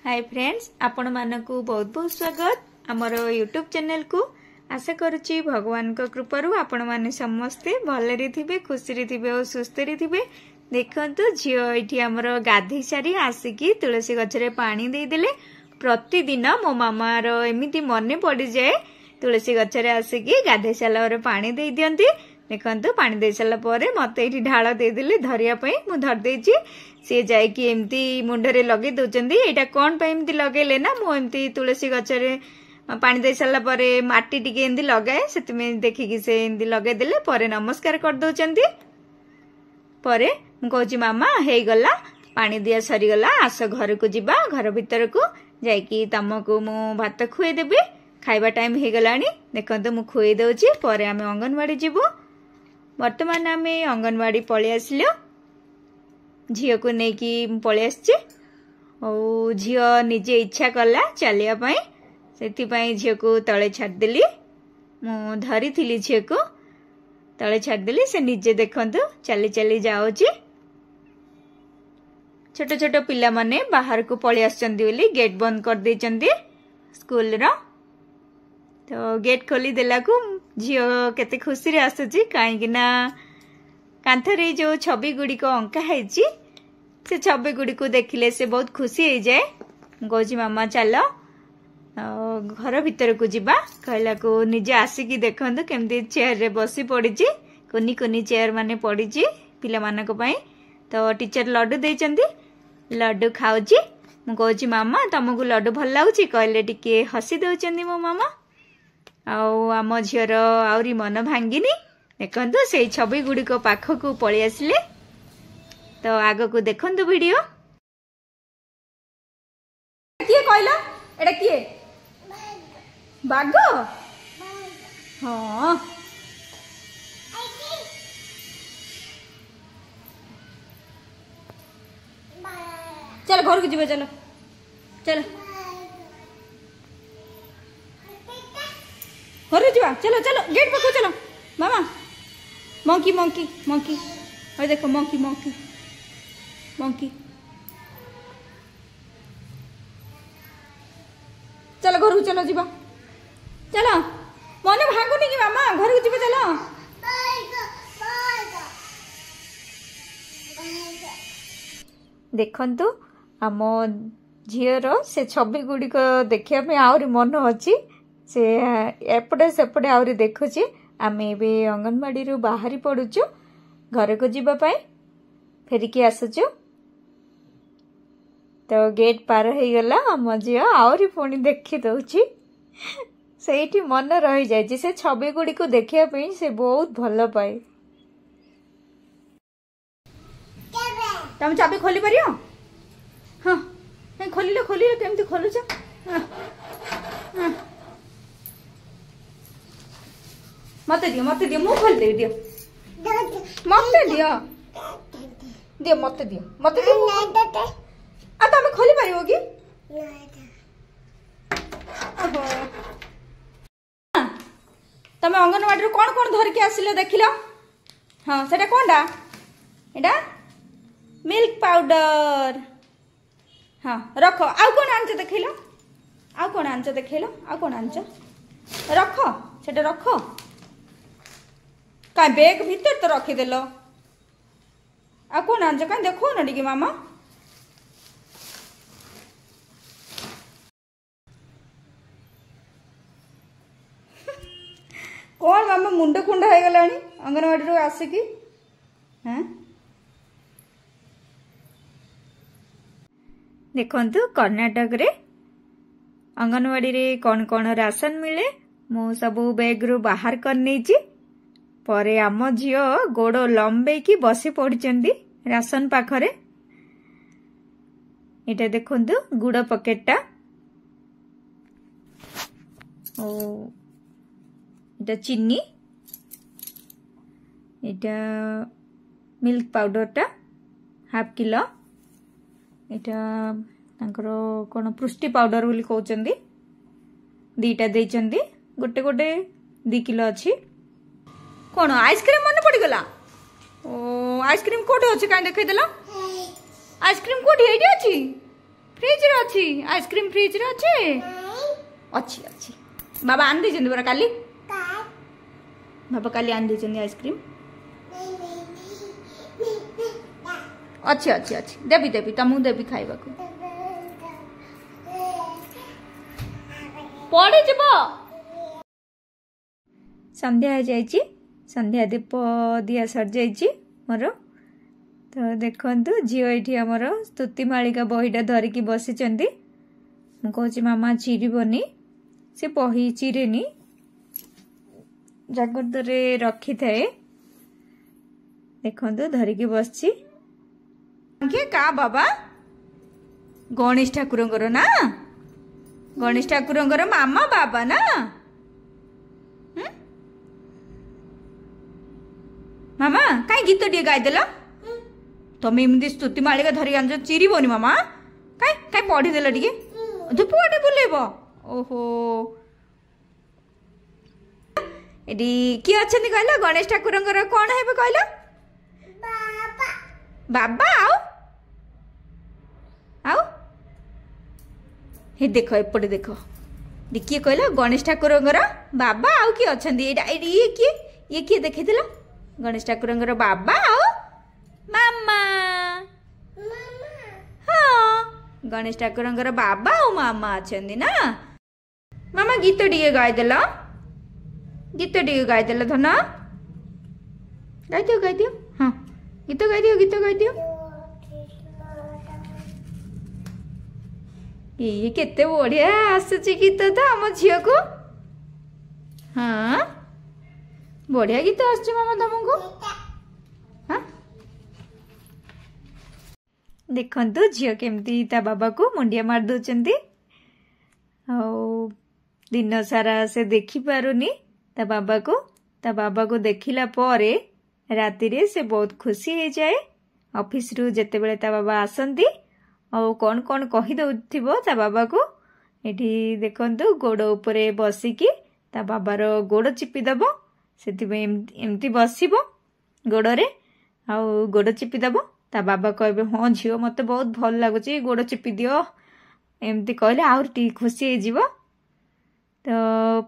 Hi friends, आपण मानकु बहुत बहुत स्वागत आमर यूट्यूब चैनल को। आशा करुच्ची भगवान को कृपारू आपण माने समस्ते भलरे थिबे, खुशी थिबे और सुस्थ थिबे। देखंतु झियो एठी हमर गाधी सारी आसिकी तुलसी गछरे पानी दे देले। प्रतिदिन मो मामार एमिति मने पड़ी जाए तुलसी गछरे आसिकी गाधे साला रे पानी दे दियंती। देखंतु पानी दे साला परे मते एठी ढाळ दे देले धरिया पई मु धर देची। सी जाइकी एमती मुंडरे लगे दउचंदी। एटा कोन पे एमती लगेले ना मु एमती तुलसी गछरे पानी दे साला परे माटी टिके एमती लगाए सेति में देखिकी से एमती लगे देले परे नमस्कार कर दउचंदी। परे मु कहूची मामा हे गला पानी दिया सरी गला, आस घर को जिबा, घर भीतर को जाइकी तमको मु भात खुए देबी। खाइबा टाइम हे गलानी। देखंतु मु खुए दउची परे आमे अंगनवाड़ी जिबो। वर्तमान आमे अंगनवाड़ी पळे आसिलो। झियो को नेकी पळे आछी और झियो निजे इच्छा कला चलिया पई, सेति पई झियो को तळे छाड देली। मु धरी थिली झियो को तळे छाड देली। से निजे देखंतु चली चली जाउची। छोट छोट पिला माने बाहर को पळे आछंदी बोली गेट बंद कर देचंदी स्कूल रो। तो गेट खोली देला को झियो केते खुशी रे आसुची, काहे कि ना कांथरे जो छवि गुडी को अंका हैची से छवि गुडी को देखिले से बहुत खुशी हो जाए। गोजी मामा चलो घर भीतर को जिबा कहला को निजे आसिकी देखंतु केमती चेयर रे बसी पड़ीची। कोनी कोनी चेयर माने पड़ीची पिला मानक पई। तो टीचर लड्डू देचंदी, लड्डू खाउची। मु कहूची मामा तुमको लड्डू भल लागुची कहले टिके हसी दउचंदी मो मामा। आउ आम झियर आउरी मन भांगिनी। देखंतु से छवि गुडी को पाख को पळे आसिले। तो आगो को देखंतु वीडियो। किए कहला एटा किए बाग? हां चलो घर को जीवे, चलो चलो घर जीवा, चलो चलो गेट पाखो चलो मामा। मंकी मंकी मंकी और देखो मंकी मंकी मंकी। चलो घर को चलो जीवा, चलो मन भागुनी कि मामा घर को जीवा चलो। देखंतु आम झीर से छवि गुडी को देखिया पे आउरी मन अछि। से एपटे सेपटे आउरी देखुची। आमे बे अंगनवाड़ी रु बाहरी पडुचु घर को जीवा पाए, फेरिकी आसुचु। तो गेट पार हो गला आम झियो आउरी पुणी देखि दउची। सेठी मन रही जाय से छवि गुडी को देखिया पे से बहुत भल पाए। तुम चाबी खोली परियो? हाँ खोलिलो खोलिलो केमती खोलुछ? मत दियो मु खोल दे दियो मत दियो दियो मत दियो आ तुम खोली परियो कि? तुम अंगनवाड़ी कौन कौन धर के आसिल देखिल? हाँ सेटा कोनडा? एटा मिल्क पाउडर। हाँ रख। आउ कौन आंच देखिल? आउ कौन आंच देखिल? आउ कौन आंच रख, सेटा रख। का बैग भीतर तो रखीदेल। आ कौन आंच कहीं देखो ना टिके मामा। कौन मामा मुंड कुंडा हो गलानी अंगनवाड़ी रो आसिकी? हाँ देखंतु कर्नाटक रे अंगनवाड़ी रे कौन कौन राशन मिले मु सबू बैग रु बाहर कर नेची। परे आम झियो गोड़ लंबे की बसी पड़चंदी राशन पाखरे। एटा देखंतु गुड़ पकेटटा ओ एटा चीनी, एटा मिल्क पाउडरटा हाफ किलो, एटा तांकरो कोन पुष्टि पाउडर बोली कहउचंदी दीटा देचंदी। गोटे गोटे 2 किलो अछि। कौन आइसक्रीम मन पड़ गला? ओ आइसक्रीम कोठे अछि काई देखै देला? आइसक्रीम कोठी एठी अछि? फ्रिज रे अछि आइसक्रीम फ्रिज रे अछि अछि अछि बाबा आन दे जंदी बरा काली बाबा काली आन दे जंदी आइसक्रीम अच्छी अच्छी अच्छी देवी देवी तमु देवी खाइबा को पड़ी जब संध्या हो जाइए संध्या दीप दिया सर जाइए मोर तो देखु झील ये आमर स्तुति मालिका बहीटा धरिकी बसी मुझे मामा चिरबनी से बही चिरेनी जागृत रखी थाए देखु धरिकी बस का बाबा गणेश ठाकुर ना गणेश ठाकुर मामा बाबा ना मामा कहीं गीत टे गाईदेल तमें एमती स्तुति मालिका धरिक आन चिरबनी मामा कहीं कहीं पढ़ीदेल टे धूप बाटे बुलेब ओहो एटी किए अच्छा कहल गणेश ठाकुर कौन है कहल बाबा आओ हे देख एपटे देख किए कहल गणेश ठाकुर बाबा आउ किए अच्छा ये किए देखी गणेश ठाकुर बाबा आओ मामा हाँ गणेश ठाकुर बाबा और मामा अच्छा ना मामा गीत टे गाईदेल गीत टे गाईदेल धन गाई हाँ गीत गाई ये केते बढ़िया आसुची गीत तो आम झील को हाँ बढ़िया गीत आसुची मामा तुमको हाँ देखंतु झील केमती ता बाबा को मुंडिया मार दउचंती दिन सारा से देखी पारुनी ता बाबा को देखिला परे राति रे से बहुत खुशी हो जाए ऑफिस रु जेते बेले ता बाबा आसंती और कौन कौन कही दउथिबो ता बाबा को एठी देखंतु गोड़ उपरे बसिकी ता बाबार गोड़ चिपी दबो सेति एमती बसिबो गोड़ रे आ गोड़ चिपी दबो ता बाबा कहबे हाँ झियो मते बहुत भल लागुची गोड़ चिपी दियो एमती कहले आउर टी खुशी हो जिवो तो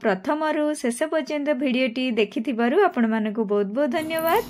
प्रथम रु शेष पर्यंत भिडियोटी देखिथिबारु आपण मानकु बहुत बहुत धन्यवाद।